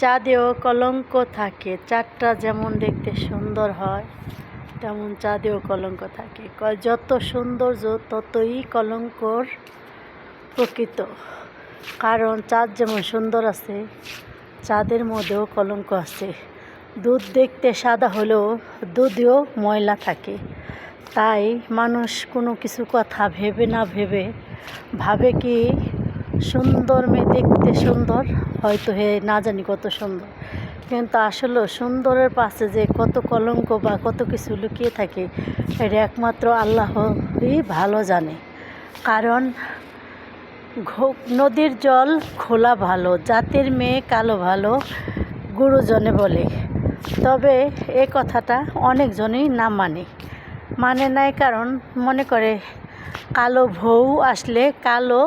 চাঁদেও কলঙ্ক থাকে। চাঁদটা যেমন দেখতে সুন্দর হয় তেমন চাঁদেও কলঙ্ক থাকে। যত সৌন্দর্য ততই কলঙ্কর প্রকৃত। কারণ চাঁদ যেমন সুন্দর আছে, চাঁদের মধ্যেও কলঙ্ক আছে। দুধ দেখতে সাদা হলেও দুধেও ময়লা থাকে। তাই মানুষ কোনো কিছু কথা ভেবে না ভেবে ভাবে কি সুন্দর মেয়ে দেখতে সুন্দর, হয়তো হে না জানি কত সুন্দর, কিন্তু আসলে সুন্দরের পাশে যে কত কলঙ্ক বা কত কিছু লুকিয়ে থাকে এটা একমাত্র আল্লাহই ভালো জানে। কারণ নদীর জল খোলা ভালো, জাতির মেয়ে কালো ভালো, গুরুজনে বলে। তবে এ কথাটা অনেকজনই না মানে নাই। কারণ মনে করে কালো বউ আসলে কালো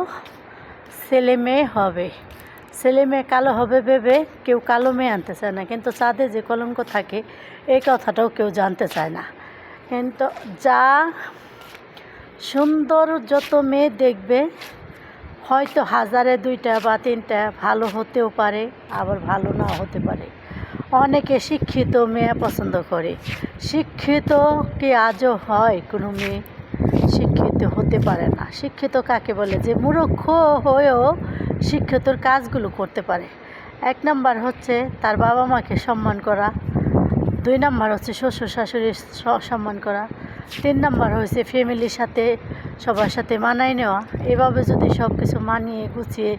ছেলে মেয়ে হবে, ছেলে মেয়ে কালো হবে ভেবে কেউ কালো মেয়ে আনতে চায় না। কিন্তু চাঁদে যে কলঙ্ক থাকে এই কথাটাও কেউ জানতে চায় না। কিন্তু যা সুন্দর যত মেয়ে দেখবে, হয়তো হাজারে 2টা বা 3টা ভালো হতেও পারে, আবার ভালো নাও হতে পারে। অনেকে শিক্ষিত মেয়ে পছন্দ করে। শিক্ষিত কি আজও হয়? কোনো মেয়ে শিক্ষিত হতে পারে না। শিক্ষিত কাকে বলে? যে মূর্খ হয়েও শিক্ষিতর কাজগুলো করতে পারে। 1 নাম্বার হচ্ছে তার বাবা মাকে সম্মান করা, 2 নাম্বার হচ্ছে শ্বশুর শাশুড়ির সম্মান করা, 3 নাম্বার হচ্ছে ফ্যামিলির সাথে সবার সাথে মানায় নেওয়া। এভাবে যদি সব কিছু মানিয়ে গুছিয়ে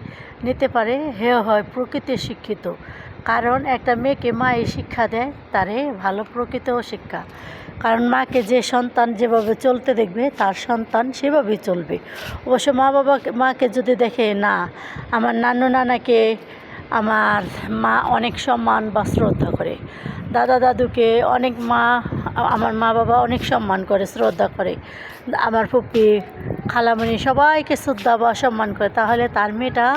নিতে পারে, হেও হয় প্রকৃতির শিক্ষিত। কারণ একটা মেয়েকে মাই শিক্ষা দেয়, তারে ভালো প্রকৃত শিক্ষা। কারণ মাকে যে সন্তান যেভাবে চলতে দেখবে তার সন্তান সেভাবেই চলবে। অবশ্য মাকে যদি দেখে না, আমার নানু নানাকে আমার মা অনেক সম্মান বা শ্রদ্ধা করে, দাদা দাদুকে আমার মা বাবা অনেক সম্মান করে, শ্রদ্ধা করে, আমার ফুপি খালামণি সবাইকে শ্রদ্ধা বা সম্মান করে, তাহলে তার মেয়েটা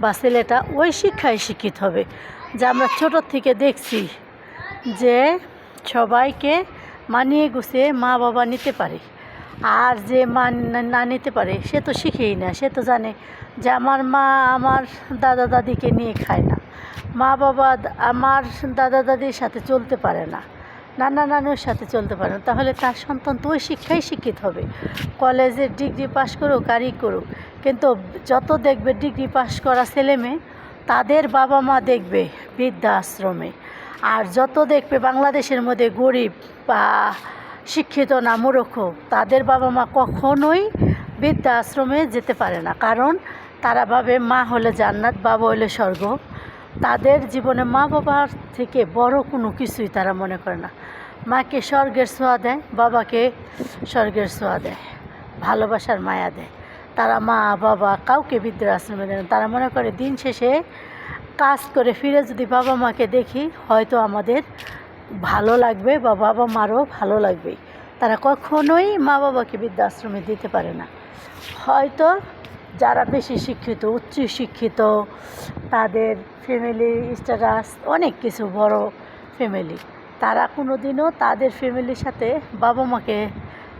বা ছেলেটা ওই শিক্ষায় শিক্ষিত হবে। যা আমরা ছোটোর থেকে দেখছি যে সবাইকে মানিয়ে গুছিয়ে মা বাবা নিতে পারে। আর যে না নিতে পারে সে তো শিখেই না। সে তো জানে যে আমার মা আমার দাদা দাদিকে নিয়ে খায় না, মা বাবা আমার দাদা দাদির সাথে চলতে পারে না, নানা নানুর সাথে চলতে পারে না। তাহলে তার সন্তান তো ওই শিক্ষাই শিক্ষিত হবে। কলেজের ডিগ্রি পাস করুক আরই করুক, কিন্তু যত দেখবে ডিগ্রি পাস করা ছেলে মেয়ে তাদের বাবা মা দেখবে বৃদ্ধাশ্রমে। আর যত দেখবে বাংলাদেশের মধ্যে গরিব বা শিক্ষিত না মূর্খ, তাদের বাবা মা কখনোই বৃদ্ধাশ্রমে যেতে পারে না। কারণ তারা ভাবে মা হলে জান্নাত, বাবা হলে স্বর্গ। তাদের জীবনে মা বাবার থেকে বড় কোনো কিছুই তারা মনে করে না। মাকে স্বর্গের ছোঁয়া দেয়, বাবাকে স্বর্গের ছোঁয়া দেয়, ভালোবাসার মায়া দেয়। তারা মা বাবা কাউকে বৃদ্ধাশ্রমে দেয় না। তারা মনে করে দিন শেষে কাজ করে ফিরে যদি বাবা মাকে দেখি হয়তো আমাদের ভালো লাগবে বা বাবা মারও ভালো লাগবে। তারা কখনোই মা বাবাকে বৃদ্ধাশ্রমে দিতে পারে না। হয়তো যারা বেশি শিক্ষিত, উচ্চ শিক্ষিত, তাদের ফ্যামিলি স্ট্যাটাস অনেক কিছু, বড় ফ্যামিলি, তারা কোনো দিনও তাদের ফ্যামিলির সাথে বাবা মাকে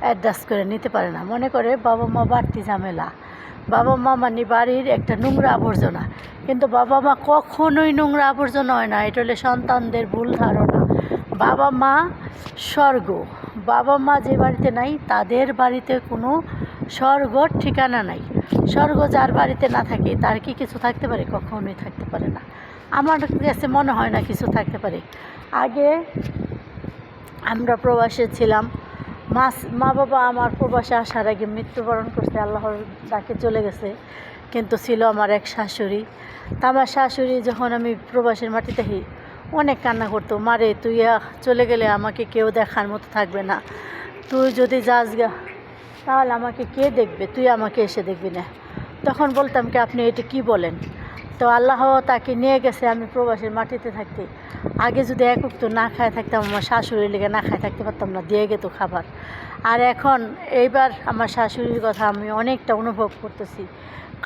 অ্যাডজাস্ট করে নিতে পারে না। মনে করে বাবা মা বাড়তি ঝামেলা, বাবা মা মানে বাড়ির একটা নোংরা আবর্জনা। কিন্তু বাবা মা কখনোই নোংরা আবর্জনা হয় না। এটা হলে সন্তানদের ভুল ধারণা। বাবা মা স্বর্গ। বাবা মা যে বাড়িতে নাই তাদের বাড়িতে কোনো স্বর্গর ঠিকানা নাই। স্বর্গ যার বাড়িতে না থাকে তার কি কিছু থাকতে পারে? কখনোই থাকতে পারে না। আমার কাছে মনে হয় না কিছু থাকতে পারে। আগে আমরা প্রবাসে ছিলাম, মা বাবা আমার প্রবাসে আসার আগে মৃত্যুবরণ করছে, আল্লাহর ডাকে চলে গেছে। কিন্তু ছিল আমার এক শাশুড়ি। তা আমার শাশুড়ি যখন আমি প্রবাসের মাটিতে অনেক কান্না করতো, মারে তুই চলে গেলে আমাকে কেউ দেখার মতো থাকবে না, তুই যদি যাস গা তাহলে আমাকে কে দেখবে, তুই আমাকে এসে দেখবি না। তখন বলতাম কি আপনি এটা কি বলেন? তো আল্লাহ তাকে নিয়ে গেছে আমি প্রবাসের মাটিতে থাকতে। আগে যদি এক উক্ত না খায় থাকতাম, আমার শাশুড়ির লেগে না খায় থাকতে পারতাম না, দিয়ে গেত খাবার। আর এখন এইবার আমার শাশুড়ির কথা আমি অনেকটা অনুভব করতেছি।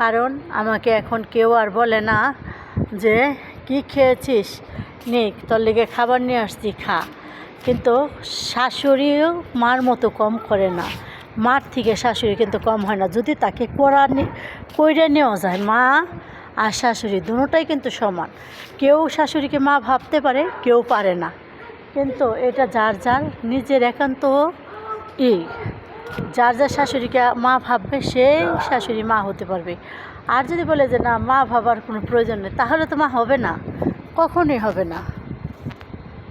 কারণ আমাকে এখন কেউ আর বলে না যে কি খেয়েছিস, নে তোর লেগে খাবার নিয়ে আসছি খা। কিন্তু শাশুড়িও মার মতো কম করে না, মার থেকে শাশুড়ি কিন্তু কম হয় না, যদি তাকে কইরা নেওয়া যায়। মা আর শাশুড়ি দুটোটাই কিন্তু সমান। কেউ শাশুড়িকে মা ভাবতে পারে, কেউ পারে না, কিন্তু এটা যার যার নিজের একান্ত ই। যার যার শাশুড়িকে মা ভাববে সেই শাশুড়ি মা হতে পারবে। আর যদি বলে যে না মা ভাবার কোনো প্রয়োজন নেই, তাহলে তো মা হবে না, কখনোই হবে না।